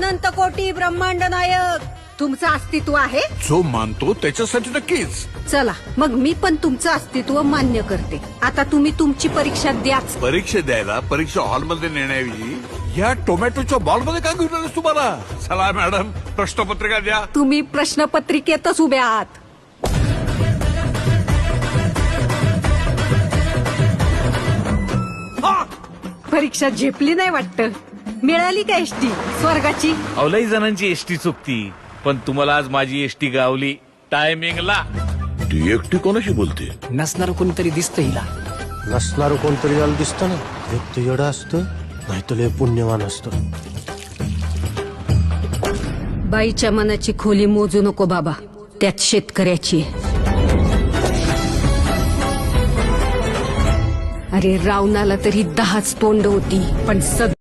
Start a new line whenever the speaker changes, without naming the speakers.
अनंत कोटी ब्रह्मांड नायक तुमचं अस्तित्व आहे.
जो मानतो त्याच्यासाठी नक्कीच.
चला मग मी पण तुमचं अस्तित्व मान्य करते. आता तुम्ही तुमची परीक्षा द्याच.
परीक्षा द्यायला परीक्षा हॉलमध्ये नेण्याऐवजी या टोमॅटोच्या बॉलमध्ये का घेऊन आलेस तुम्हाला? चला मॅडम प्रश्नपत्रिका द्या.
तुम्ही प्रश्नपत्रिकेतच उभ्या आहात. परीक्षा झेपली नाही वाटतं. मिळाली का एसटी स्वर्गाची?
अवलाई जणांची एसटी चुकती, पण तुम्हाला आज माझी एसटी गावली टायमिंगला.
ती एकटी कोणाशी बोलते?
नसणार कोणतरी दिसतं हिला.
नसणार कोणतरी याला दिसतं ना. एक तर येडं असतं, नाही तर लय पुण्यवान असतं.
बाईच्या मनाची खोली मोजू नको बाबा, त्यात शेतकऱ्याची आहे. अरे रावणाला तरी 10च तोंड होती, पण